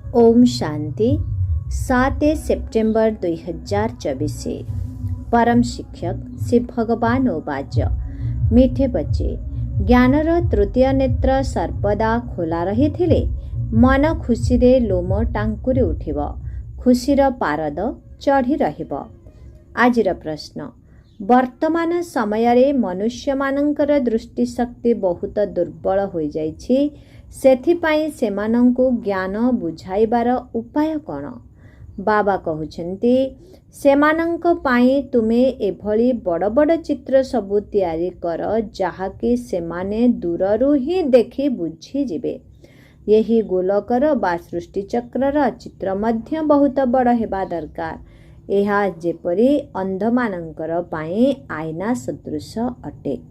Om Shanti 7 September 2024। परम शिक्षक श्री भगवान उवाच मीठे बच्चे, ज्ञानर तृतीय नेत्र सर्वदा खोला रही थिले मन खुशी रे लोम टांकुरी उठिब, खुशीर पारद चढ़ी रहिब। आजिर प्रश्न, वर्तमान समय रे मनुष्य मानकर दृष्टिशक्ति बहुत दुर्बल हो जाइछि, सेथिपाई सेमानंकु ज्ञान बुझाइबार उपाय कौन? बाबा कहउछन्ति, सेमानंक पाई तुमे एभली बड़ बड़ चित्र सबु तैयारी कर जहाकि सेमाने दूररू ही देखि बुझी जिबे। यही गोलकर बा सृष्टि चक्रर चित्र मध्य बहुत बड़ हेबा दरकार। एहा जेपरी अंधमानंकर पाई आईना सदृश अटे।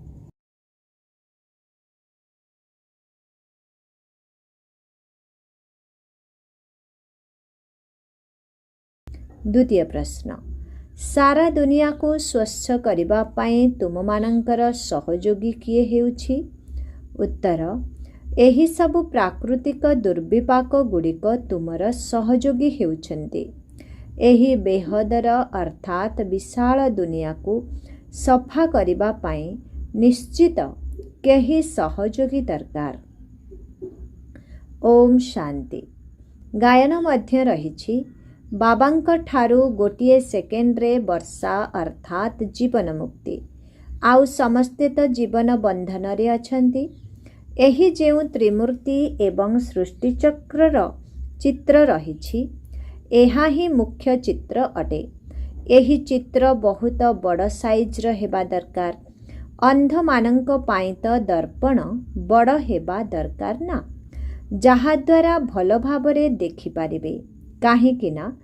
द्वितीय प्रश्न, सारा दुनिया को स्वच्छ करिबा पाई तुम मानंकर सहयोगी किए हेउछि? उत्तर, एही सबु प्राकृतिक दुर्विपाक गुड़िक तुमर सहयोगी हेउछन्ति। एही बेहदर अर्थात विशाल दुनिया को सफा करिबा पाई निश्चित केही सहयोगी दरकार। ओम शांति। गायन मध्य रहिछि, बाबांक ठारू गोटिए सेकेंड रे वर्षा अर्थात जीवन मुक्ति, आउ समस्ते तो जीवन बंधन रे अछंती। एही जेउ त्रिमूर्ति एवं सृष्टि चक्रर चित्र रहिछि, एहा ही मुख्य चित्र अटे। एही चित्र बहुत बड़ साइज र हेबा दरकार। अंध मानंक पाई तो दर्पण बड़ हेबा दरकार ना, जहा द्वारा भल भावरे देखि पारिबे। काहेकि ना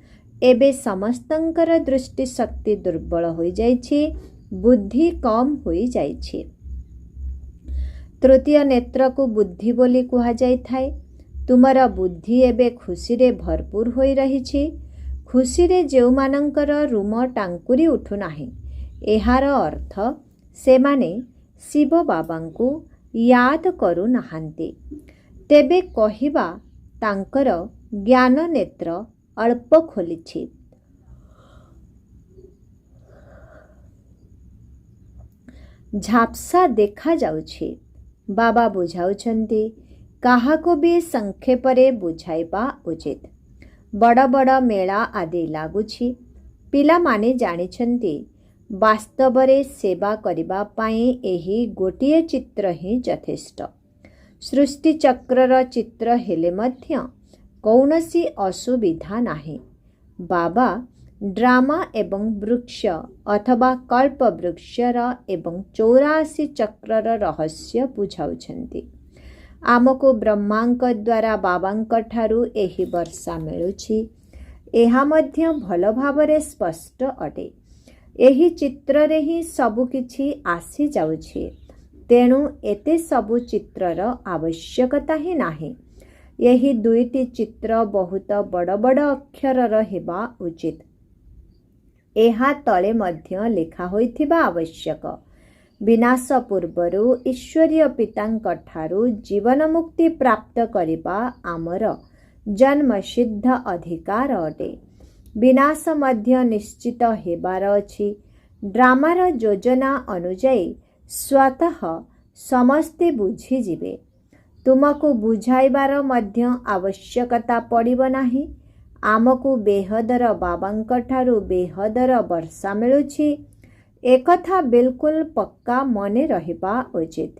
एबे समस्तंकर दृष्टि शक्ति दुर्बल हो जाइछि, बुद्धि कम हो जाइछि। तृतीय नेत्र को बुद्धि बोली कुहा जाई थाए। तुमर बुद्धि एबे खुशी रे भरपूर होई रहिछि। खुशी रे जेउ मानंकर रूम टांकुरी उठु नाही, एहार अर्थ सेमाने शिव बाबांकु याद करू नाहांती। तेबे कहिबा तांकर ज्ञान नेत्र अल्प खोलिछि। झापसा देखा जाउछि। बाबा बुझाउछन्ति, काहाको भी संक्षेपरे बुझाइबा उचित। बड़ बड़ मेला आदि लागुछि। पिला माने जानिछन्ति, वास्तवरे सेवा करिबा पाई एही गोटिए चित्र ही यथेष्ट। सृष्टि चक्रर चित्र हेले मध्य कौनसी असुविधा नाही। बाबा ड्रामा एवं वृक्ष अथवा कल्प वृक्षर एवं 84 चक्रर रहस्य बुझाउछन्ति। आमको ब्रह्मांक द्वारा बाबांक ठारू एही वर्षा मिलुछि। एहा मध्य भल भावरे स्पष्ट अटे। एही चित्र रे ही सबु किछि आसी जाउछि, तेणु एते सबु चित्रर आवश्यकता ही नाही। यही दुईटी चित्र बहुत बड़ बड़ अक्षरर हेबा उचित। एहा तले मध्य लिखा होइथिबा आवश्यक। विनाश पूर्वरु ईश्वरीय पितांक ठारू जीवन मुक्ति प्राप्त करिबा आमर जन्म सिद्ध अधिकार अटे। विनाश मध्य निश्चित हेबार अछि। ड्रामार योजना अनुଯାयी स्वतः समस्ते बुझी जिबे। तुमको बुझाइबार मध्य आवश्यकता पड़िब नाही। आमको बेहदर बाबांक ठारू बेहदर वर्षा मिलुछि, एकथा बिल्कुल पक्का मने रहिबा उचित।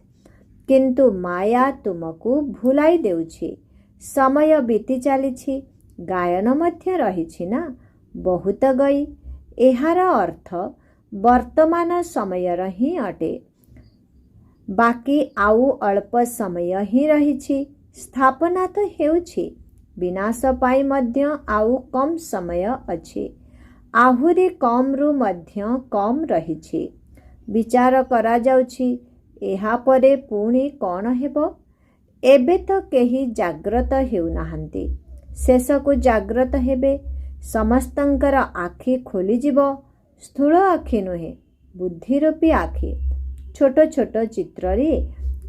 किंतु माया तुमको भुलाई देउछि। समय बीती चलिछि, गायन मध्य रहिछि ना, बहुत गई। एहार अर्थ वर्तमान समय ही अटे। बाकी आउ अल्प समय ही रहिछि। स्थापना तो हेउछि, विनाश पाई मध्य आउ कम समय अछि। आहुरी कम रु मध्य कम रहिछि। विचार करा जाउछि, एहा परे पुणी कौन हेबो? एबे तो केही जाग्रत हेउ नाहंती, शेषकु जाग्रत हेबे। समस्तंकर आखि खोली जिवो। स्थूल आखि नुहे, बुद्धिरूपी आखि। छोट छोट चित्र रे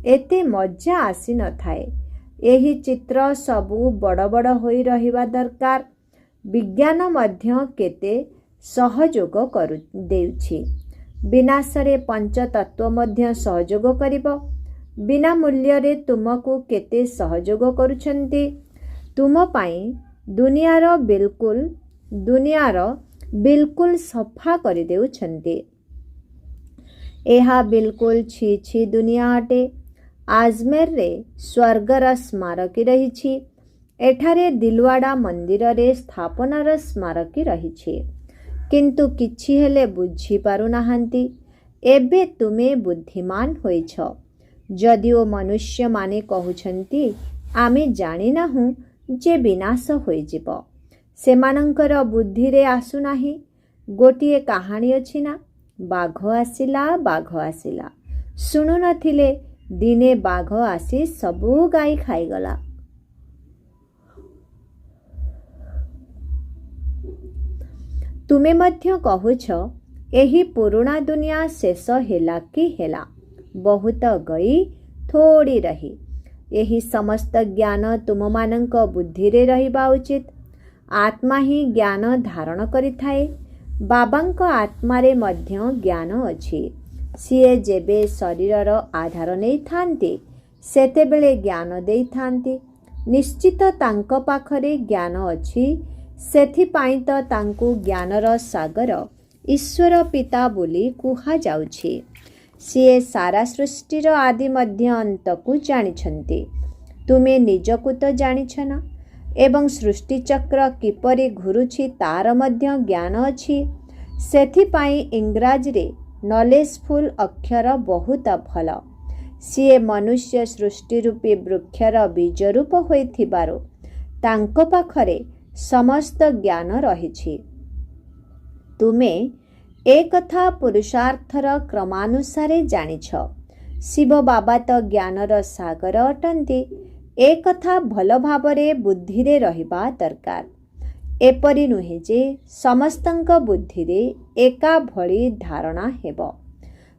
एते मजा आसी न थाए। ଏହି ଚିତ୍ର ସବୁ ବଡ଼ ବଡ଼ ହୋଇ ରହିବା ଦରକାର। ବିଜ୍ଞାନ ମଧ୍ୟ କେତେ ସହଯୋଗ ଦେଉଛି। ବିନାଶରେ ପଞ୍ଚତତ୍ତ୍ୱ ମଧ୍ୟ ସହଯୋଗ କରିବ। ବିନା ମୂଲ୍ୟରେ ତୁମକୁ କେତେ ସହଯୋଗ କରୁଛନ୍ତି। ତୁମ ପାଇଁ ଦୁନିଆର ବିଲକୁଲ ସଫା କରିଦେଉଛନ୍ତି। ଏହା ବିଲକୁଲ ଛି ଛି ଦୁନିଆ ଅଟେ। ଆଜମେରରେ ସ୍ୱର୍ଗର ସ୍ମାରକୀ ରହିଛି। ଏଠାରେ ଦିଲୱାଡ଼ା ମନ୍ଦିରରେ ସ୍ଥାପନାର ସ୍ମାରକୀ ରହିଛି। କିନ୍ତୁ କିଛି ହେଲେ ବୁଝିପାରୁନାହାନ୍ତି। ଏବେ ତୁମେ ବୁଦ୍ଧିମାନ ହୋଇଛ। ଯଦିଓ ମନୁଷ୍ୟମାନେ କହୁଛନ୍ତି ଆମେ ଜାଣିନାହୁଁ ଯେ ବିନାଶ ହୋଇଯିବ, ସେମାନଙ୍କର ବୁଦ୍ଧିରେ ଆସୁନାହିଁ। ଗୋଟିଏ କାହାଣୀ ଅଛି ନା, ବାଘ ଆସିଲା। ଶୁଣୁନଥିଲେ, ଦିନେ ବାଘ ଆସି ସବୁ ଗାଈ ଖାଇଗଲା। ତୁମେ ମଧ୍ୟ କହୁଛ ଏହି ପୁରୁଣା ଦୁନିଆ ଶେଷ ହେଲା କି ହେଲା, ବହୁତ ଗଇ ଥୋଡ଼ି ରହି। ଏହି ସମସ୍ତ ଜ୍ଞାନ ତୁମମାନଙ୍କ ବୁଦ୍ଧିରେ ରହିବା ଉଚିତ। ଆତ୍ମା ହିଁ ଜ୍ଞାନ ଧାରଣ କରିଥାଏ। ବାବାଙ୍କ ଆତ୍ମାରେ ମଧ୍ୟ ଜ୍ଞାନ ଅଛି। ସିଏ ଯେବେ ଶରୀରର ଆଧାର ନେଇଥାନ୍ତି ସେତେବେଳେ ଜ୍ଞାନ ଦେଇଥାନ୍ତି। ନିଶ୍ଚିତ ତାଙ୍କ ପାଖରେ ଜ୍ଞାନ ଅଛି। ସେଥିପାଇଁ ତ ତାଙ୍କୁ ଜ୍ଞାନର ସାଗର ଈଶ୍ୱର ପିତା ବୋଲି କୁହାଯାଉଛି। ସିଏ ସାରା ସୃଷ୍ଟିର ଆଦି ମଧ୍ୟ ଅନ୍ତକୁ ଜାଣିଛନ୍ତି। ତୁମେ ନିଜକୁ ତ ଜାଣିଛ ନା? ଏବଂ ସୃଷ୍ଟିଚକ୍ର କିପରି ଘୁରୁଛି ତାର ମଧ୍ୟ ଜ୍ଞାନ ଅଛି। ସେଥିପାଇଁ ଇଂରାଜୀରେ ନଲେଜଫୁଲ୍ ଅକ୍ଷର ବହୁତ ଭଲ। ସିଏ ମନୁଷ୍ୟ ସୃଷ୍ଟି ରୂପୀ ବୃକ୍ଷର ବୀଜ ରୂପ ହୋଇଥିବାରୁ ତାଙ୍କ ପାଖରେ ସମସ୍ତ ଜ୍ଞାନ ରହିଛି। ତୁମେ ଏକଥା ପୁରୁଷାର୍ଥର କ୍ରମାନୁସାରେ ଜାଣିଛ। ଶିବ ବାବା ତ ଜ୍ଞାନର ସାଗର ଅଟନ୍ତି। ଏକଥା ଭଲ ଭାବରେ ବୁଦ୍ଧିରେ ରହିବା ଦରକାର। ଏପରି ନୁହେଁ ଯେ ସମସ୍ତଙ୍କ ବୁଦ୍ଧିରେ ଏକା ଭଳି ଧାରଣା ହେବ।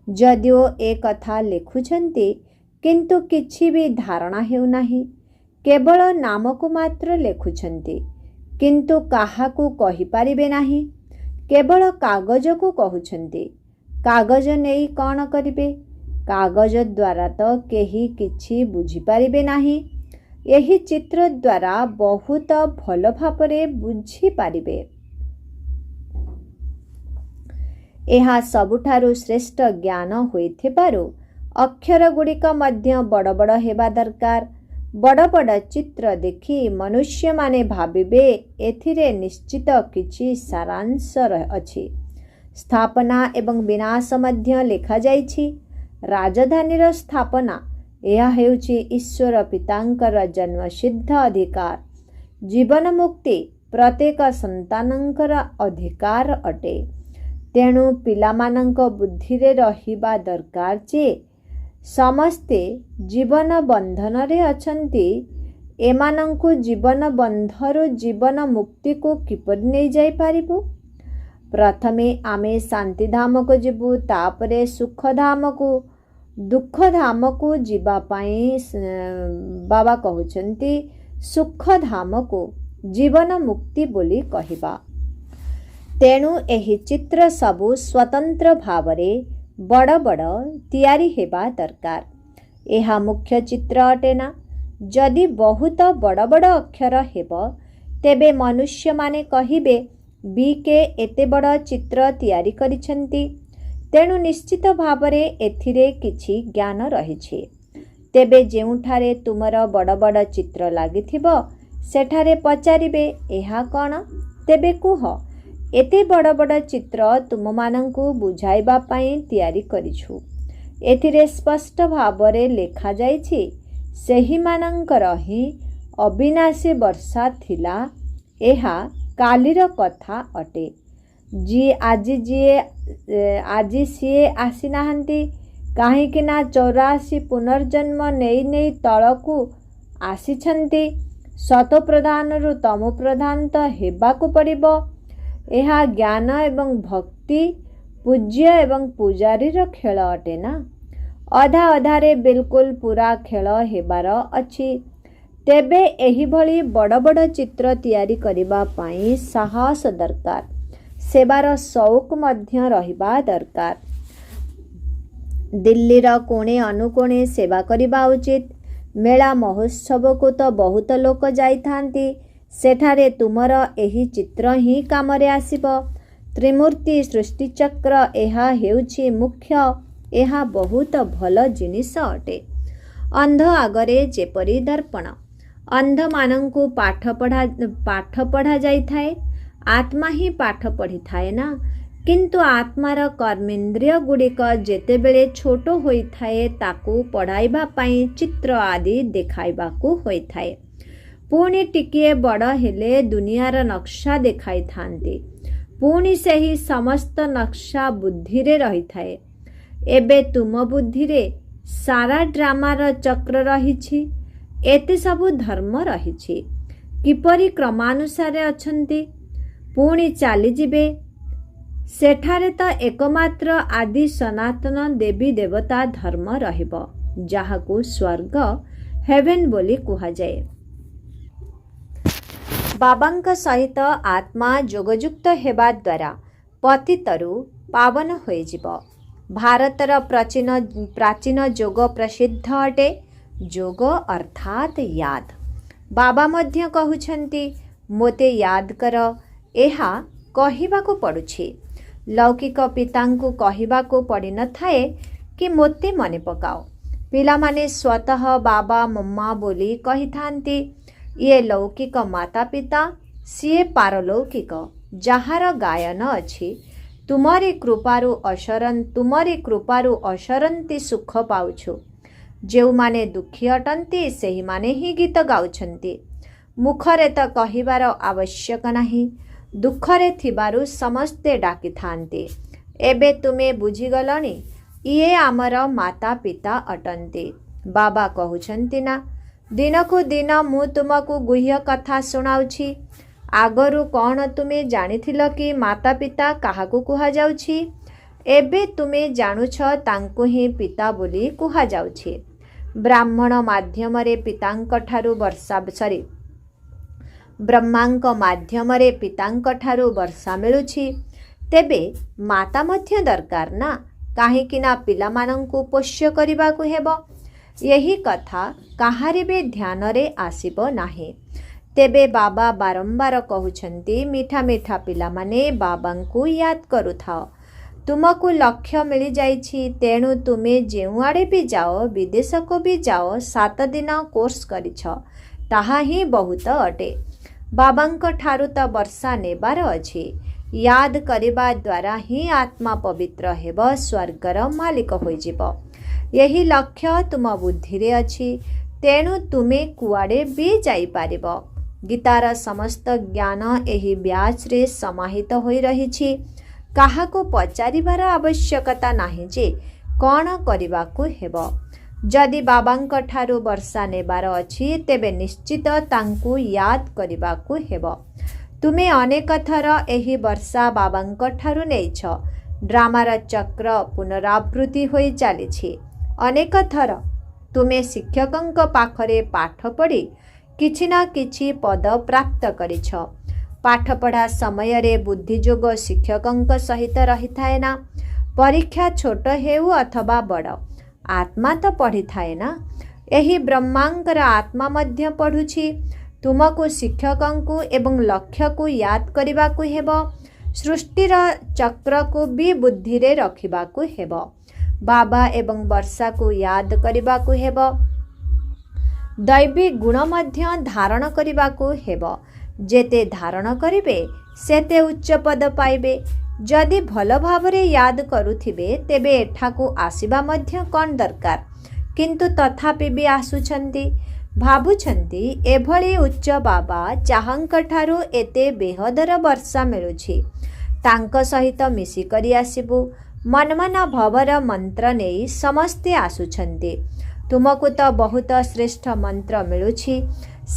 ଯଦିଓ ଏକଥା ଲେଖୁଛନ୍ତି କିନ୍ତୁ କିଛି ବି ଧାରଣା ହେଉନାହିଁ। କେବଳ ନାମକୁ ମାତ୍ର ଲେଖୁଛନ୍ତି କିନ୍ତୁ କାହାକୁ କହିପାରିବେ ନାହିଁ। କେବଳ କାଗଜକୁ କହୁଛନ୍ତି। କାଗଜ ନେଇ କ'ଣ କରିବେ? କାଗଜ ଦ୍ୱାରା ତ କେହି କିଛି ବୁଝିପାରିବେ ନାହିଁ। ଏହି ଚିତ୍ର ଦ୍ୱାରା ବହୁତ ଭଲ ଭାବରେ ବୁଝିପାରିବେ। ଏହା ସବୁଠାରୁ ଶ୍ରେଷ୍ଠ ଜ୍ଞାନ ହୋଇଥିବାରୁ ଅକ୍ଷରଗୁଡ଼ିକ ମଧ୍ୟ ବଡ଼ ବଡ଼ ହେବା ଦରକାର। ବଡ଼ ବଡ଼ ଚିତ୍ର ଦେଖି ମନୁଷ୍ୟମାନେ ଭାବିବେ ଏଥିରେ ନିଶ୍ଚିତ କିଛି ସାରାଂଶ ଅଛି। ସ୍ଥାପନା ଏବଂ ବିନାଶ ମଧ୍ୟ ଲେଖାଯାଇଛି। ରାଜଧାନୀର ସ୍ଥାପନା, ଏହା ହେଉଛି ଈଶ୍ୱର ପିତାଙ୍କର ଜନ୍ମସିଦ୍ଧ ଅଧିକାର। ଜୀବନ ମୁକ୍ତି ପ୍ରତ୍ୟେକ ସନ୍ତାନଙ୍କର ଅଧିକାର ଅଟେ। ତେଣୁ ପିଲାମାନଙ୍କ ବୁଦ୍ଧିରେ ରହିବା ଦରକାର ଯେ ସମସ୍ତେ ଜୀବନ ବନ୍ଧନରେ ଅଛନ୍ତି। ଏମାନଙ୍କୁ ଜୀବନ ବନ୍ଧରୁ ଜୀବନ ମୁକ୍ତିକୁ କିପରି ନେଇଯାଇପାରିବୁ? ପ୍ରଥମେ ଆମେ ଶାନ୍ତିଧାମକୁ ଯିବୁ, ତାପରେ ସୁଖଧାମକୁ। ଦୁଃଖଧାମକୁ ଯିବା ପାଇଁ ବାବା କହୁଛନ୍ତି ସୁଖଧାମକୁ ଜୀବନ ମୁକ୍ତି ବୋଲି କହିବା। ତେଣୁ ଏହି ଚିତ୍ର ସବୁ ସ୍ୱତନ୍ତ୍ର ଭାବରେ ବଡ଼ ବଡ଼ ତିଆରି ହେବା ଦରକାର। ଏହା ମୁଖ୍ୟ ଚିତ୍ର ଅଟେ ନା? ଯଦି ବହୁତ ବଡ଼ ବଡ଼ ଅକ୍ଷର ହେବ ତେବେ ମନୁଷ୍ୟମାନେ କହିବେ ବିକେ ଏତେ ବଡ଼ ଚିତ୍ର ତିଆରି କରିଛନ୍ତି। ତେଣୁ ନିଶ୍ଚିତ ଭାବରେ ଏଥିରେ କିଛି ଜ୍ଞାନ ରହିଛି। ତେବେ ଯେଉଁଠାରେ ତୁମର ବଡ଼ ବଡ଼ ଚିତ୍ର ଲାଗିଥିବ ସେଠାରେ ପଚାରିବେ ଏହା କ'ଣ? ତେବେ କୁହ, ଏତେ ବଡ଼ ବଡ଼ ଚିତ୍ର ତୁମମାନଙ୍କୁ ବୁଝାଇବା ପାଇଁ ତିଆରି କରିଛୁ। ଏଥିରେ ସ୍ପଷ୍ଟ ଭାବରେ ଲେଖାଯାଇଛି ସେହିମାନଙ୍କର ହିଁ ଅବିନାଶୀ ବର୍ଷା ଥିଲା। ଏହା କାଲିର କଥା ଅଟେ। ଆଜି ସିଏ ଆସିନାହାନ୍ତି କାହିଁକି ନା 84 ପୁନର୍ଜନ୍ମ ନେଇ ନେଇ ତଳକୁ ଆସିଛନ୍ତି। ସତୋପ୍ରଧାନରୁ ତମୋପ୍ରଧାନ ତ ହେବାକୁ ପଡ଼ିବ। ଏହା ଜ୍ଞାନ ଏବଂ ଭକ୍ତି, ପୂଜ୍ୟ ଏବଂ ପୂଜାରୀର ଖେଳ ଅଟେ ନା? ଅଧା ଅଧାରେ ବିଲକୁଲ ପୁରା ଖେଳ ହେବାର ଅଛି। ତେବେ ଏହିଭଳି ବଡ଼ ବଡ଼ ଚିତ୍ର ତିଆରି କରିବା ପାଇଁ ସାହସ ଦରକାର, ସେବାର ସଉକ ମଧ୍ୟ ରହିବା ଦରକାର। ଦିଲ୍ଲୀର କୋଣେ ଅନୁକୋଣେ ସେବା କରିବା ଉଚିତ। ମେଳା ମହୋତ୍ସବକୁ ତ ବହୁତ ଲୋକ ଯାଇଥାନ୍ତି, ସେଠାରେ ତୁମର ଏହି ଚିତ୍ର ହିଁ କାମରେ ଆସିବ। ତ୍ରିମୂର୍ତ୍ତି ସୃଷ୍ଟିଚକ୍ର ଏହା ହେଉଛି ମୁଖ୍ୟ। ଏହା ବହୁତ ଭଲ ଜିନିଷ ଅଟେ। ଅନ୍ଧ ଆଗରେ ଯେପରି ଦର୍ପଣ। ଅନ୍ଧମାନଙ୍କୁ ପାଠ ପଢ଼ା ଯାଇଥାଏ, ଆତ୍ମା ହିଁ ପାଠ ପଢ଼ିଥାଏ ନା। କିନ୍ତୁ ଆତ୍ମାର କର୍ମେନ୍ଦ୍ରିୟ ଗୁଡ଼ିକ ଯେତେବେଳେ ଛୋଟ ହୋଇଥାଏ ତାକୁ ପଢ଼ାଇବା ପାଇଁ ଚିତ୍ର ଆଦି ଦେଖାଇବାକୁ ହୋଇଥାଏ। ପୁଣି ଟିକିଏ ବଡ଼ ହେଲେ ଦୁନିଆର ନକ୍ସା ଦେଖାଇଥାନ୍ତି। ପୁଣି ସେହି ସମସ୍ତ ନକ୍ସା ବୁଦ୍ଧିରେ ରହିଥାଏ। ଏବେ ତୁମ ବୁଦ୍ଧିରେ ସାରା ଡ୍ରାମାର ଚକ୍ର ରହିଛି। ଏତେ ସବୁ ଧର୍ମ ରହିଛି। କିପରି କ୍ରମାନୁସାରେ ଅଛନ୍ତି, ପୁଣି ଚାଲିଯିବେ। ସେଠାରେ ତ ଏକମାତ୍ର ଆଦି ସନାତନ ଦେବୀ ଦେବତା ଧର୍ମ ରହିବ, ଯାହାକୁ ସ୍ୱର୍ଗ ହେଭେନ୍ ବୋଲି କୁହାଯାଏ। ବାବାଙ୍କ ସହିତ ଆତ୍ମା ଯୋଗଯୁକ୍ତ ହେବା ଦ୍ୱାରା ପତିତରୁ ପାବନ ହୋଇଯିବ। ଭାରତର ପ୍ରାଚୀନ ଯୋଗ ପ୍ରସିଦ୍ଧ ଅଟେ। ଯୋଗ ଅର୍ଥାତ୍ ୟାଦ। ବାବା ମଧ୍ୟ କହୁଛନ୍ତି, ମୋତେ ୟାଦ କର। ଏହା କହିବାକୁ ପଡ଼ୁଛି। ଲୌକିକ ପିତାଙ୍କୁ କହିବାକୁ ପଡ଼ିନଥାଏ କି ମୋତେ ମନେ ପକାଅ। ପିଲାମାନେ ସ୍ୱତଃ ବାବା ମମ୍ମା ବୋଲି କହିଥାନ୍ତି। ଇଏ ଲୌକିକ ମାତା ପିତା, ସିଏ ପାରଲୌକିକ, ଯାହାର ଗାୟନ ଅଛି। ତୁମରି କୃପାରୁ ଅସରନ୍ତି ସୁଖ ପାଉଛୁ। ଯେଉଁମାନେ ଦୁଃଖୀ ଅଟନ୍ତି ସେହିମାନେ ହିଁ ଗୀତ ଗାଉଛନ୍ତି। ମୁଖରେ ତ କହିବାର ଆବଶ୍ୟକ ନାହିଁ। ଦୁଃଖରେ ଥିବାରୁ ସମସ୍ତେ ଡାକିଥାନ୍ତି। ଏବେ ତୁମେ ବୁଝିଗଲଣି, ଇଏ ଆମର ମାତା ପିତା ଅଟନ୍ତି। ବାବା କହୁଛନ୍ତି ନା, ଦିନକୁ ଦିନ ମୁଁ ତୁମକୁ ଗୁହ୍ୟ କଥା ଶୁଣାଉଛି। ଆଗରୁ କ'ଣ ତୁମେ ଜାଣିଥିଲ କି ମାତା ପିତା କାହାକୁ କୁହାଯାଉଛି? ଏବେ ତୁମେ ଜାଣୁଛ, ତାଙ୍କୁ ହିଁ ପିତା ବୋଲି କୁହାଯାଉଛି। ବ୍ରାହ୍ମାଙ୍କ ମାଧ୍ୟମରେ ପିତାଙ୍କଠାରୁ ବର୍ଷା ମିଳୁଛି। ତେବେ ମାତା ମଧ୍ୟ ଦରକାର ନା, କାହିଁକି ନା ପିଲାମାନଙ୍କୁ ପୋଷ୍ୟ କରିବାକୁ ହେବ। ଏହି କଥା କାହାରି ବି ଧ୍ୟାନରେ ଆସିବ ନାହିଁ। ତେବେ ବାବା ବାରମ୍ବାର କହୁଛନ୍ତି, ମିଠା ମିଠା ପିଲାମାନେ ବାବାଙ୍କୁ ୟାଦ କରୁଥାଅ। ତୁମକୁ ଲକ୍ଷ୍ୟ ମିଳିଯାଇଛି, ତେଣୁ ତୁମେ ଯେଉଁଆଡ଼େ ବି ଯାଅ, ବିଦେଶକୁ ବି ଯାଅ, 7 ଦିନ କୋର୍ସ କରିଛ, ତାହା ହିଁ ବହୁତ ଅଟେ। ବାବାଙ୍କ ଠାରୁ ତ ବର୍ଷା ନେବାର ଅଛି। ୟାଦ କରିବା ଦ୍ୱାରା ହିଁ ଆତ୍ମା ପବିତ୍ର ହେବ, ସ୍ୱର୍ଗର ମାଲିକ ହୋଇଯିବ। ଏହି ଲକ୍ଷ୍ୟ ତୁମ ବୁଦ୍ଧିରେ ଅଛି, ତେଣୁ ତୁମେ କୁଆଡ଼େ ବି ଯାଇପାରିବ। ଗୀତାର ସମସ୍ତ ଜ୍ଞାନ ଏହି ବ୍ୟାଚରେ ସମାହିତ ହୋଇ ରହିଛି। କାହାକୁ ପଚାରିବାର ଆବଶ୍ୟକତା ନାହିଁ ଯେ କ'ଣ କରିବାକୁ ହେବ। ଯଦି ବାବାଙ୍କ ଠାରୁ ବର୍ଷା ନେବାର ଅଛି, ତେବେ ନିଶ୍ଚିତ ତାଙ୍କୁ ୟାଦ କରିବାକୁ ହେବ। ତୁମେ ଅନେକ ଥର ଏହି ବର୍ଷା ବାବାଙ୍କ ଠାରୁ ନେଇଛ। ଡ୍ରାମାର ଚକ୍ର ପୁନରାବୃତ୍ତି ହୋଇ ଚାଲିଛି। ଅନେକ ଥର ତୁମେ ଶିକ୍ଷକଙ୍କ ପାଖରେ ପାଠ ପଢ଼ି କିଛି ନା କିଛି ପଦ ପ୍ରାପ୍ତ କରିଛ। ପାଠପଢ଼ା ସମୟରେ ବୁଦ୍ଧିଯୋଗ ଶିକ୍ଷକଙ୍କ ସହିତ ରହିଥାଏ ନା। ପରୀକ୍ଷା ଛୋଟ ହେଉ ଅଥବା ବଡ଼, ଆତ୍ମା ତ ପଢ଼ିଥାଏ ନା। ଏହି ବ୍ରହ୍ମାଙ୍କର ଆତ୍ମା ମଧ୍ୟ ପଢ଼ୁଛି। ତୁମକୁ ଶିକ୍ଷକଙ୍କୁ ଏବଂ ଲକ୍ଷ୍ୟକୁ ୟାଦ କରିବାକୁ ହେବ। ସୃଷ୍ଟିର ଚକ୍ରକୁ ବି ବୁଦ୍ଧିରେ ରଖିବାକୁ ହେବ। ବାବା ଏବଂ ବର୍ଷାକୁ ୟାଦ କରିବାକୁ ହେବ। ଦୈବୀ ଗୁଣ ମଧ୍ୟ ଧାରଣ କରିବାକୁ ହେବ। ଯେତେ ଧାରଣ କରିବେ ସେତେ ଉଚ୍ଚ ପଦ ପାଇବେ। ଯଦି ଭଲ ଭାବରେ ୟାଦ କରୁଥିବେ, ତେବେ ଏଠାକୁ ଆସିବା ମଧ୍ୟ କ'ଣ ଦରକାର। କିନ୍ତୁ ତଥାପି ବି ଆସୁଛନ୍ତି। ଭାବୁଛନ୍ତି ଏଭଳି ଉଚ୍ଚ ବାବା ଯାହାଙ୍କଠାରୁ ଏତେ ବେହଦର ବର୍ଷା ମିଳୁଛି, ତାଙ୍କ ସହିତ ମିଶିକରି ଆସିବୁ। ମନ୍ମନା ଭବର ମନ୍ତ୍ର ନେଇ ସମସ୍ତେ ଆସୁଛନ୍ତି। ତୁମକୁ ତ ବହୁତ ଶ୍ରେଷ୍ଠ ମନ୍ତ୍ର ମିଳୁଛି।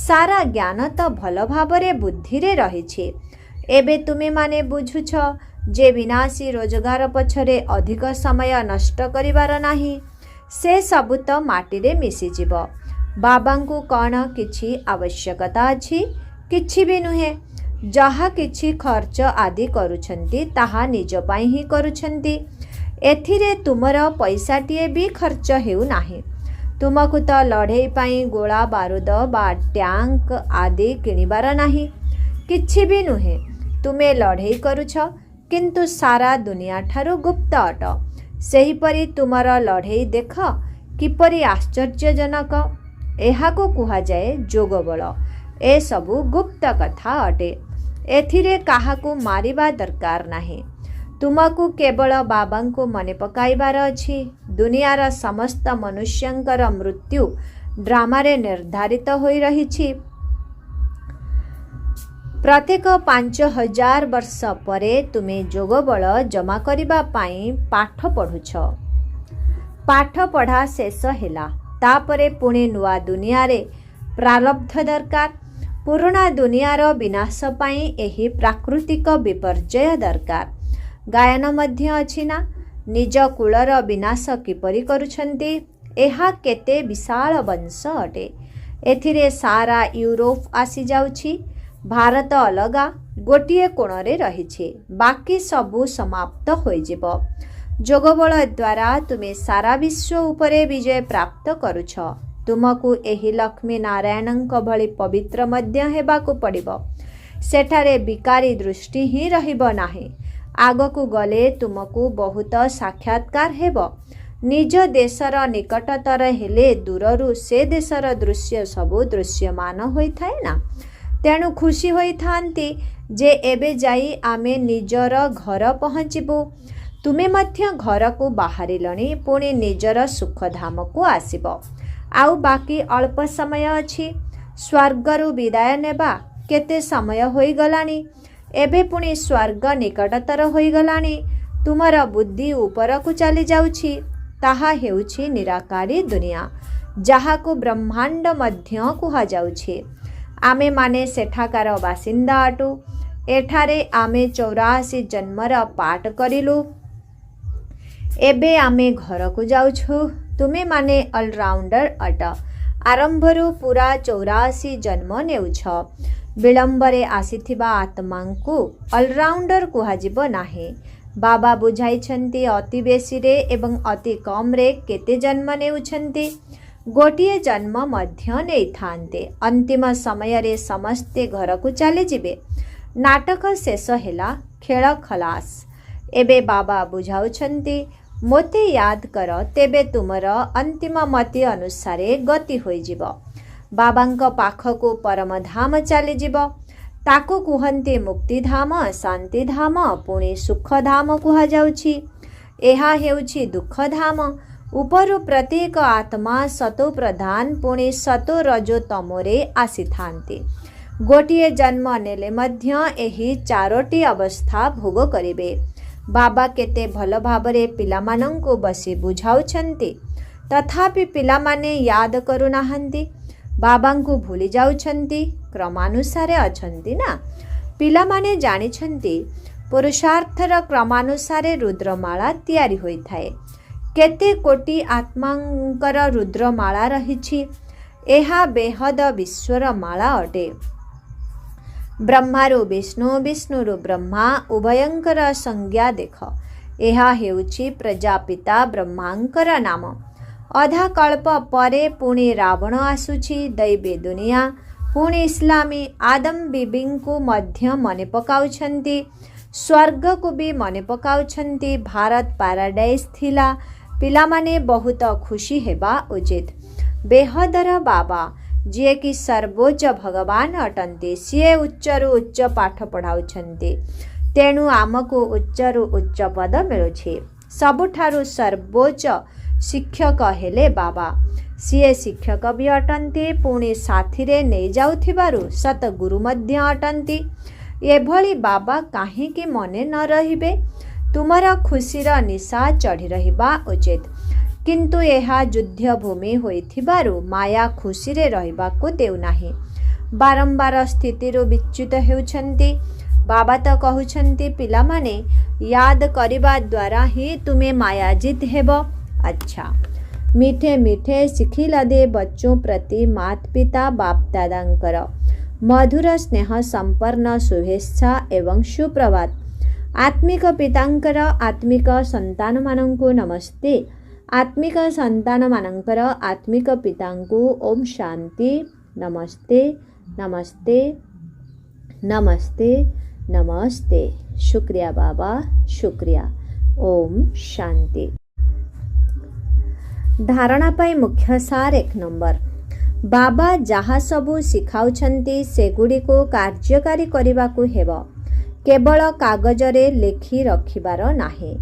ସାରା ଜ୍ଞାନ ତ ଭଲ ଭାବରେ ବୁଦ୍ଧିରେ ରହିଛି। ଏବେ ତୁମେମାନେ ବୁଝୁଛ ଯେ ବିନାଶୀ ରୋଜଗାର ପଛରେ ଅଧିକ ସମୟ ନଷ୍ଟ କରିବାର ନାହିଁ। ସେ ସବୁ ତ ମାଟିରେ ମିଶିଯିବ। ବାବାଙ୍କୁ କ'ଣ କିଛି ଆବଶ୍ୟକତା ଅଛି? କିଛି ବି ନୁହେଁ। ଯାହା କିଛି ଖର୍ଚ୍ଚ ଆଦି କରୁଛନ୍ତି ତାହା ନିଜ ପାଇଁ ହିଁ କରୁଛନ୍ତି। ଏଥିରେ ତୁମର ପଇସାଟିଏ ବି ଖର୍ଚ୍ଚ ହେଉନାହିଁ। ତୁମକୁ ତ ଲଢ଼େଇ ପାଇଁ ଗୋଳା ବାରୁଦ ବା ଟ୍ୟାଙ୍କ ଆଦି କିଣିବାର ନାହିଁ। କିଛି ବି ନୁହେଁ। ତୁମେ ଲଢ଼େଇ କରୁଛ, କିନ୍ତୁ ସାରା ଦୁନିଆଠାରୁ ଗୁପ୍ତ ଅଟ। ସେହିପରି ତୁମର ଲଢ଼େଇ ଦେଖ କିପରି ଆଶ୍ଚର୍ଯ୍ୟଜନକ। ଏହାକୁ କୁହାଯାଏ ଯୋଗବଳ। ଏସବୁ ଗୁପ୍ତ କଥା ଅଟେ। ଏଥିରେ କାହାକୁ ମାରିବା ଦରକାର ନାହିଁ। ତୁମକୁ କେବଳ ବାବାଙ୍କୁ ମନେ ପକାଇବାର ଅଛି। ଦୁନିଆର ସମସ୍ତ ମନୁଷ୍ୟଙ୍କର ମୃତ୍ୟୁ ଡ୍ରାମାରେ ନିର୍ଦ୍ଧାରିତ ହୋଇ ରହିଛି। ପ୍ରତ୍ୟେକ 5000 ବର୍ଷ ପରେ ତୁମେ ଯୋଗବଳ ଜମା କରିବା ପାଇଁ ପାଠ ପଢ଼ୁଛ। ପାଠ ପଢ଼ା ଶେଷ ହେଲା। ତାପରେ ପୁଣି ନୂଆ ଦୁନିଆରେ ପ୍ରାରବ୍ଧ ଦରକାର। ପୁରୁଣା ଦୁନିଆର ବିନାଶ ପାଇଁ ଏହି ପ୍ରାକୃତିକ ବିପର୍ଯ୍ୟୟ ଦରକାର। ଗାୟନ ମଧ୍ୟ ଅଛି ନା, ନିଜ କୁଳର ବିନାଶ କିପରି କରୁଛନ୍ତି। ଏହା କେତେ ବିଶାଳ ବଂଶ ଅଟେ। ଏଥିରେ ସାରା ୟୁରୋପ ଆସିଯାଉଛି। ଭାରତ ଅଲଗା ଗୋଟିଏ କୋଣରେ ରହିଛି। ବାକି ସବୁ ସମାପ୍ତ ହୋଇଯିବ। ଯୋଗବଳ ଦ୍ୱାରା ତୁମେ ସାରା ବିଶ୍ୱ ଉପରେ ବିଜୟ ପ୍ରାପ୍ତ କରୁଛ। ତୁମକୁ ଏହି ଲକ୍ଷ୍ମୀ ନାରାୟଣଙ୍କ ଭଳି ପବିତ୍ର ମଧ୍ୟ ହେବାକୁ ପଡ଼ିବ। ସେଠାରେ ବିକାରୀ ଦୃଷ୍ଟି ହିଁ ରହିବ ନାହିଁ। ଆଗକୁ ଗଲେ ତୁମକୁ ବହୁତ ସାକ୍ଷାତକାର ହେବ। ନିଜ ଦେଶର ନିକଟତର ହେଲେ ଦୂରରୁ ସେ ଦେଶର ଦୃଶ୍ୟ ସବୁ ଦୃଶ୍ୟମାନ ହୋଇଥାଏ ନା। ତେଣୁ ଖୁସି ହୋଇଥାନ୍ତି ଯେ ଏବେ ଯାଇ ଆମେ ନିଜର ଘର ପହଞ୍ଚିବୁ। ତୁମେ ମଧ୍ୟ ଘରକୁ ବାହାରିଲଣି, ପୁଣି ନିଜର ସୁଖଧାମକୁ ଆସିବ। ଆଉ ବାକି ଅଳ୍ପ ସମୟ ଅଛି। ସ୍ୱର୍ଗରୁ ବିଦାୟ ନେବା କେତେ ସମୟ ହୋଇଗଲାଣି। ଏବେ ପୁଣି ସ୍ୱର୍ଗ ନିକଟତର ହୋଇଗଲାଣି। ତୁମର ବୁଦ୍ଧି ଉପରକୁ ଚାଲିଯାଉଛି। ତାହା ହେଉଛି ନିରାକାରୀ ଦୁନିଆ, ଯାହାକୁ ବ୍ରହ୍ମାଣ୍ଡ ମଧ୍ୟ କୁହାଯାଉଛି। ଆମେମାନେ ସେଠାକାର ବାସିନ୍ଦା ଅଟୁ। ଏଠାରେ ଆମେ 84 ଜନ୍ମର ପାଠ କରିଲୁ। ଏବେ ଆମେ ଘରକୁ ଯାଉଛୁ। ତୁମେମାନେ ଅଲରାଉଣ୍ଡର ଅଟ। ଆରମ୍ଭରୁ ପୁରା 84 ଜନ୍ମ ନେଉଛ। ବିଳମ୍ବରେ ଆସିଥିବା ଆତ୍ମାଙ୍କୁ ଅଲରାଉଣ୍ଡର କୁହାଯିବ ନାହିଁ। ବାବା ବୁଝାଇଛନ୍ତି ଅତି ବେଶୀରେ ଏବଂ ଅତି କମ୍ରେ କେତେ ଜନ୍ମ ନେଉଛନ୍ତି। ଗୋଟିଏ ଜନ୍ମ ମଧ୍ୟ ନେଇଥାନ୍ତେ। ଅନ୍ତିମ ସମୟରେ ସମସ୍ତେ ଘରକୁ ଚାଲିଯିବେ। ନାଟକ ଶେଷ ହେଲା, ଖେଳ ଖଲାସ। ଏବେ ବାବା ବୁଝାଉଛନ୍ତି ମୋତେ ୟାଦ କର, ତେବେ ତୁମର ଅନ୍ତିମ ମତି ଅନୁସାରେ ଗତି ହୋଇଯିବ। ବାବାଙ୍କ ପାଖକୁ ପରମଧାମ ଚାଲିଯିବ। ତାକୁ କୁହନ୍ତି ମୁକ୍ତିଧାମ, ଶାନ୍ତିଧାମ, ପୁଣି ସୁଖଧାମ କୁହାଯାଉଛି। ଏହା ହେଉଛି ଦୁଃଖଧାମ। ଉପରୁ ପ୍ରତ୍ୟେକ ଆତ୍ମା ସତୋ ପ୍ରଧାନ, ପୁଣି ସତୋ ରଜୋ ତମୋରେ ଆସିଥାନ୍ତି। ଗୋଟିଏ ଜନ୍ମ ନେଲେ ମଧ୍ୟ ଏହି 4ଟି ଅବସ୍ଥା ଭୋଗ କରିବେ। ବାବା କେତେ ଭଲ ଭାବରେ ପିଲାମାନଙ୍କୁ ବସି ବୁଝାଉଛନ୍ତି। ତଥାପି ପିଲାମାନେ ୟାଦ କରୁନାହାନ୍ତି। ବାବାଙ୍କୁ ଭୁଲି ଯାଉଛନ୍ତି। କ୍ରମାନୁସାରେ ଅଛନ୍ତି ନା। ପିଲାମାନେ ଜାଣିଛନ୍ତି ପୁରୁଷାର୍ଥର କ୍ରମାନୁସାରେ ରୁଦ୍ରମାଳା ତିଆରି ହୋଇଥାଏ। କେତେ କୋଟି ଆତ୍ମାଙ୍କର ରୁଦ୍ରମାଳା ରହିଛି। ଏହା ବେହଦ ବିଶ୍ୱର ମାଳା ଅଟେ। ବ୍ରହ୍ମାରୁ ବିଷ୍ଣୁ, ବିଷ୍ଣୁରୁ ବ୍ରହ୍ମା ଉଭୟଙ୍କର ସଂଜ୍ଞା ଦେଖ। ଏହା ହେଉଛି ପ୍ରଜାପିତା ବ୍ରହ୍ମାଙ୍କର ନାମ। ଅଧା କଳ୍ପ ପରେ ପୁଣି ରାବଣ ଆସୁଛି। ଦୈବୀ ଦୁନିଆ। ପୁଣି ଇସଲାମୀ ଆଦମ ବିବିଙ୍କୁ ମଧ୍ୟ ମନେ ପକାଉଛନ୍ତି। ସ୍ୱର୍ଗକୁ ବି ମନେ ପକାଉଛନ୍ତି। ଭାରତ ପାରାଡାଇସ୍ ଥିଲା। ପିଲାମାନେ ବହୁତ ଖୁସି ହେବା ଉଚିତ। ବେହଦର ବାବା ଯିଏକି ସର୍ବୋଚ୍ଚ ଭଗବାନ ଅଟନ୍ତି, ସିଏ ଉଚ୍ଚରୁ ଉଚ୍ଚ ପାଠ ପଢ଼ାଉଛନ୍ତି। ତେଣୁ ଆମକୁ ଉଚ୍ଚରୁ ଉଚ୍ଚ ପଦ ମିଳୁଛି। ସବୁଠାରୁ ସର୍ବୋଚ୍ଚ ଶିକ୍ଷକ ହେଲେ ବାବା। ସିଏ ଶିକ୍ଷକ ବି ଅଟନ୍ତି, ପୁଣି ସାଥିରେ ନେଇଯାଉଥିବାରୁ ସତଗୁରୁ ମଧ୍ୟ ଅଟନ୍ତି। ଏଭଳି ବାବା କାହିଁକି ମନେ ନ ରହିବେ? ତୁମର ଖୁସିର ନିଶା ଚଢ଼ି ରହିବା ଉଚିତ। କିନ୍ତୁ ଏହା ଯୁଦ୍ଧଭୂମି ହୋଇଥିବାରୁ ମାୟା ଖୁସିରେ ରହିବାକୁ ଦେଉନାହିଁ। ବାରମ୍ବାର ସ୍ଥିତିରୁ ବିଚ୍ୟୁତ ହେଉଛନ୍ତି। ବାବା ତ କହୁଛନ୍ତି ପିଲାମାନେ ୟାଦ କରିବା ଦ୍ୱାରା ହିଁ ତୁମେ ମାୟାଜିତ ହେବ। ଆଚ୍ଛା, मीठे मीठे शिखिलदे बच्चों प्रति माता पिता बाप दादांकर मधुर स्नेह संपन्न शुभेच्छा एवं सुप्रभात। आत्मिक पितांकर आत्मिक संतान मानंकु नमस्ते। आत्मिक संतान मानंकर आत्मिक पितांकु ओम शांति। नमस्ते नमस्ते नमस्ते नमस्ते। शुक्रिया बाबा, शुक्रिया। ओम शांति। धारणा पाई मुख्य सार 1 नंबर। बाबा जहाँ सबू शिखाउछंती सेगुड़ी को कार्यकारी करबाकू हेब, केवल कागजरे लेखि रखिबार नाही।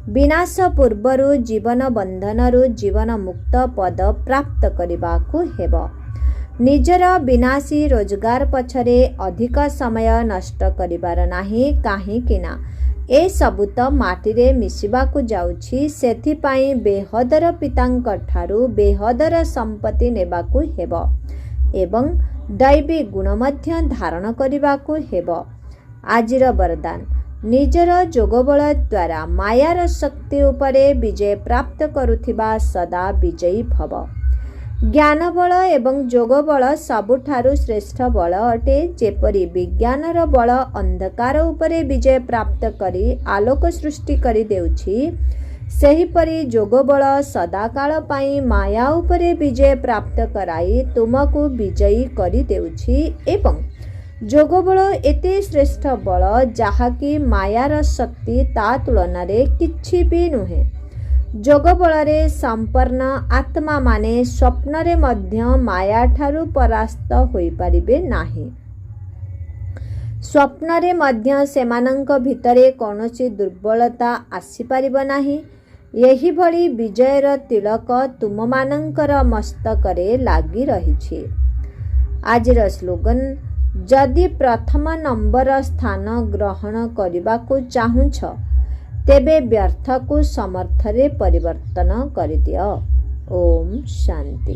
विनाश पूर्वरु जीवन बंधनरु जीवन मुक्त पद प्राप्त करबाकू हेब। निजर विनाशी रोजगार पछरे अधिक समय नष्ट करिबार नाही, काहीकिना ए सबु तो माटीरे मिसिबाकू जाउछि। सेथिपाई बेहदर पितांक ठारू बेहदर संपत्ति नेबाकू हेब एवं दैवी गुण मध्य धारण करिबाकू हेब। आजिर वरदान, निजर जोगबल द्वारा मायार शक्ति उपरे विजय प्राप्त करुथिबा सदा विजयी भव। ज्ञान बल एवं जोग बल सबुठारु श्रेष्ठ बल अटे। जेपरि विज्ञानर बल अंधकार उपरे विजय प्राप्त करी आलोक सृष्टि करी देउछि, सेहिपरि जोग बल सदाकाल पाई माया उपरे विजय प्राप्त कराई तुमको विजयी करी देउछि। एवं जोग बल एते श्रेष्ठ बल जाहाकि मायार शक्ति ता तुलन रे किछि भी नुहे। जोग बलरे संपन्न आत्मा माने स्वप्न रे मध्य माया ठारू परास्त होई परिबे नाही। स्वप्न रे मध्य सेमानंक भितरे कोनोसी दुर्बलता आसी परिबो नाही। यही भली विजयर तिलक तुम मानंकर मस्तकरे लागी रहिछि। आजिर स्लोगन, जदि प्रथम नंबर स्थान ग्रहण करबाकू चाहुछ तेबे व्यर्थ को समर्थरे परिवर्तन कर दियो। ओम शांति।